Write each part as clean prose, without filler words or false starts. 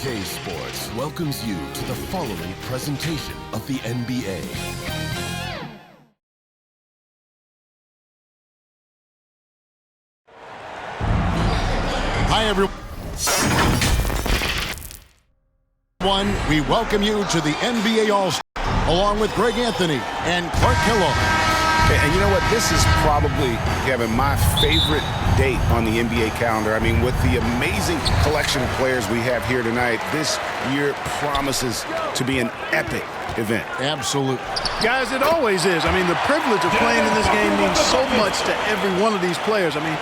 2K Sports welcomes you to the following presentation of the NBA. Hi, everyone. We welcome you to the NBA All-Star, along with Greg Anthony and Clark Kellogg. And you know what? This is probably, Kevin, my favorite date on the NBA calendar. I mean, with the amazing collection of players we have here tonight, this year promises to be an epic event. Absolutely. Guys, it always is. I mean, the privilege of playing in this game means so much to every one of these players. I mean,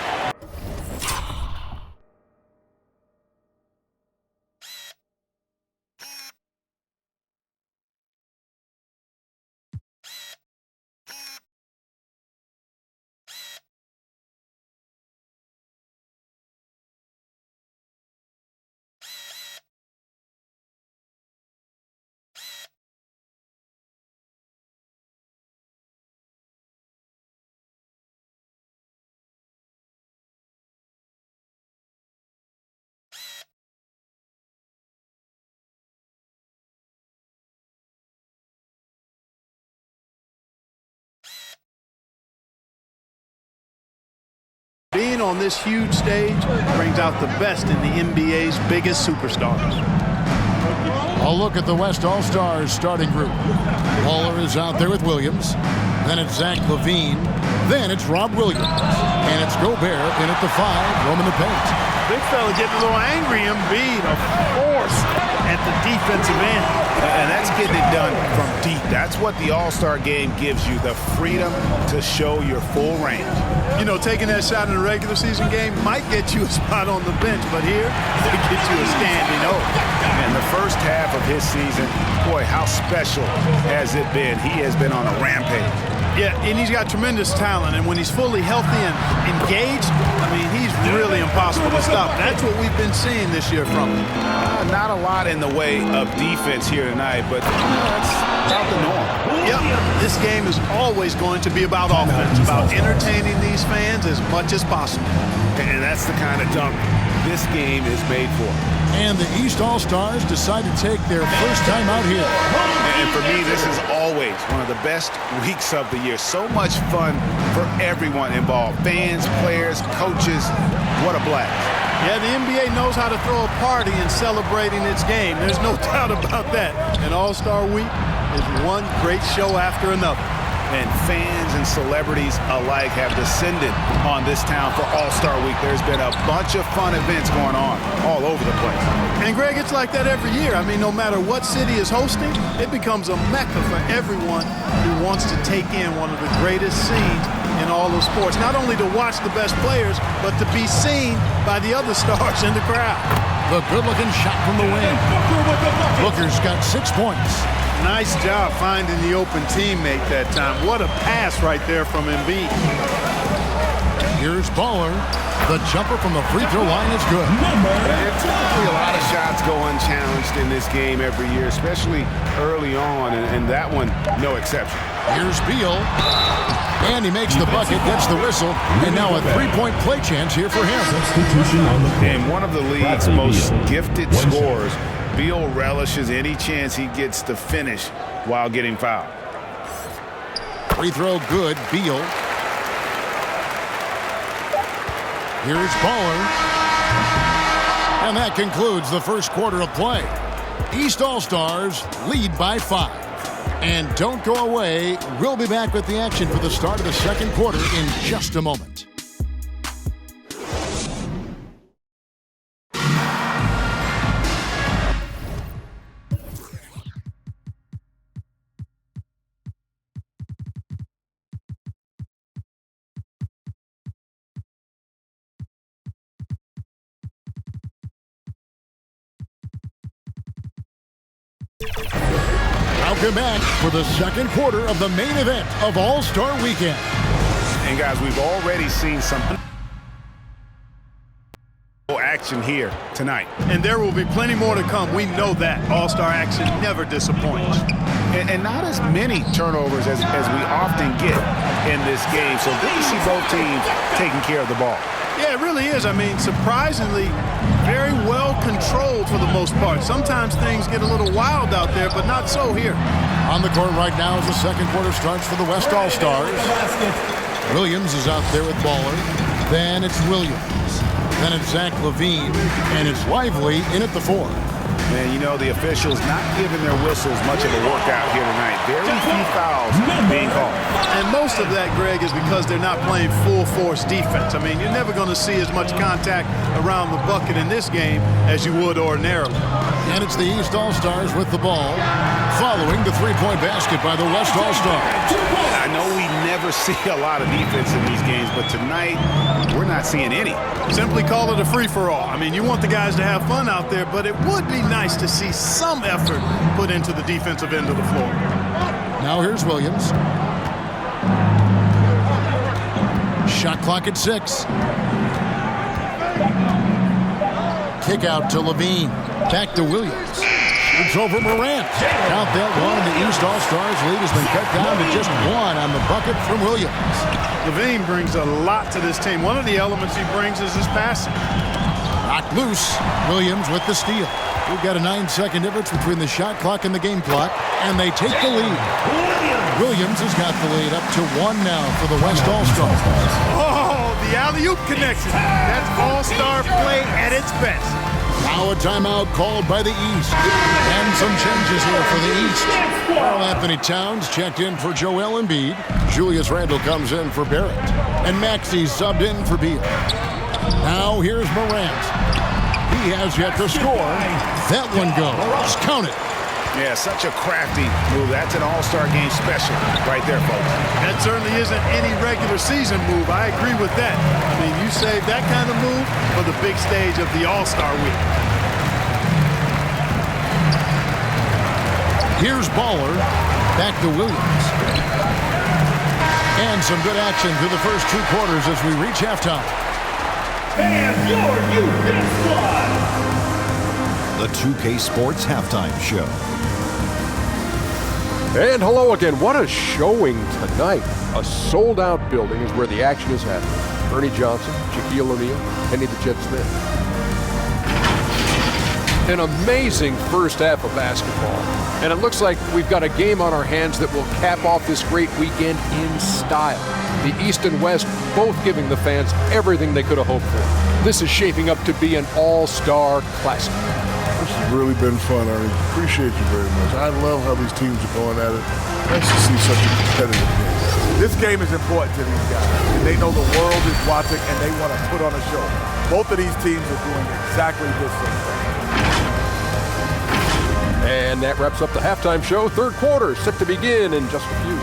being on this huge stage brings out the best in the NBA's biggest superstars. A look at the West All-Stars starting group. Waller is out there with Williams. Then it's Zach LaVine. Then it's Rob Williams. And it's Gobert in at the 5, roaming the paint. Big fella getting a little angry. Embiid, a force at the defensive end. And that's getting it done from deep. That's what the All-Star game gives you, the freedom to show your full range. You know, taking that shot in a regular season game might get you a spot on the bench, but here, they get you a standing O. And the first half of his season, boy, how special has it been? He has been on a rampage. Yeah, and he's got tremendous talent, and when he's fully healthy and engaged, I mean, he's really impossible to stop. That's what we've been seeing this year from him. Not a lot in the way of defense here tonight, but that's about the norm. Yep, this game is always going to be about offense, about entertaining these fans as much as possible. And that's the kind of dunk this game is made for. And the East All-Stars decide to take their first time out here. And for me, this is always one of the best weeks of the year. So much fun for everyone involved. Fans, players, coaches. What a blast. Yeah, the NBA knows how to throw a party in celebrating its game. There's no doubt about that. And All-Star Week is one great show after another. And fans and celebrities alike have descended on this town for All-Star Week. There's been a bunch of fun events going on all over the place. And Greg, it's like that every year. I mean, no matter what city is hosting, it becomes a mecca for everyone who wants to take in one of the greatest scenes in all of sports. Not only to watch the best players, but to be seen by the other stars in the crowd. The good-looking shot from the wing. Booker's got 6 points. Nice job finding the open teammate that time. What a pass right there from Embiid. Here's Baller. The jumper from the free throw line is good. Typically, a lot of shots go unchallenged in this game every year, especially early on, and that one, no exception. Here's Beal. And he makes the bucket, gets the whistle, and now a three-point play chance here for him. And one of the league's most gifted scorers, Beal relishes any chance he gets to finish while getting fouled. Free throw good, Beal. Here's Baller. And that concludes the first quarter of play. East All-Stars lead by 5. And don't go away. We'll be back with the action for the start of the second quarter in just a moment. Welcome back for the second quarter of the main event of All-Star Weekend. And guys, we've already seen some action here tonight. And there will be plenty more to come. We know that. All-Star action never disappoints. and not as many turnovers as we often get in this game. So good to see both teams taking care of the ball. Yeah, it really is. I mean, surprisingly, very well controlled for the most part. Sometimes things get a little wild out there, but not so here. On the court right now as the second quarter starts for the West All-Stars. Williams is out there with Baller. Then it's Williams. Then it's Zach LaVine. And it's Lively in at the 4. Man, you know, the officials not giving their whistles much of a workout here tonight. Very few fouls being called. And most of that, Greg, is because they're not playing full-force defense. I mean, you're never going to see as much contact around the bucket in this game as you would ordinarily. And it's the East All-Stars with the ball, following the three-point basket by the West All-Stars. I know we never see a lot of defense in these games, but tonight we're not seeing any. Simply call it a free-for-all. I mean, you want the guys to have fun out there, but it would be nice to see some effort put into the defensive end of the floor. Now here's Williams. Shot clock at 6. Kick out to LaVine. Back to Williams. It's over Morant. Count that one. The East All-Stars lead has been cut down to just 1 on the bucket from Williams. LaVine brings a lot to this team. One of the elements he brings is his passing. Knocked loose. Williams with the steal. We've got a 9-second difference between the shot clock and the game clock, and they take the lead. Williams has got the lead up to 1 now for the West All-Stars. Oh, the alley-oop connection. That's all-star play at its best. Now a timeout called by the East. And some changes here for the East. Karl Anthony Towns checked in for Joel Embiid. Julius Randle comes in for Barrett. And Maxey subbed in for Beal. Now here's Morant. He has yet to score. That one goes. Count it. Yeah, such a crafty move. That's an all-star game special right there, folks. That certainly isn't any regular season move. I agree with that. I mean, you save that kind of move for the big stage of the All-Star week. Here's Baller. Back to Williams. And some good action through the first 2 quarters as we reach halftime. And your Houston Squad. The 2K Sports Halftime Show. And hello again. What a showing tonight. A sold-out building is where the action is happening. Ernie Johnson, Shaquille O'Neal, Kenny the Jet Smith. An amazing first half of basketball. And it looks like we've got a game on our hands that will cap off this great weekend in style. The East and West both giving the fans everything they could have hoped for. This is shaping up to be an all-star classic. This has really been fun, Ernie. Appreciate you very much. I love how these teams are going at it. Nice to see such a competitive game. This game is important to these guys. They know the world is watching and they want to put on a show. Both of these teams are doing exactly this same thing. And that wraps up the halftime show. Third quarter set to begin in just a few.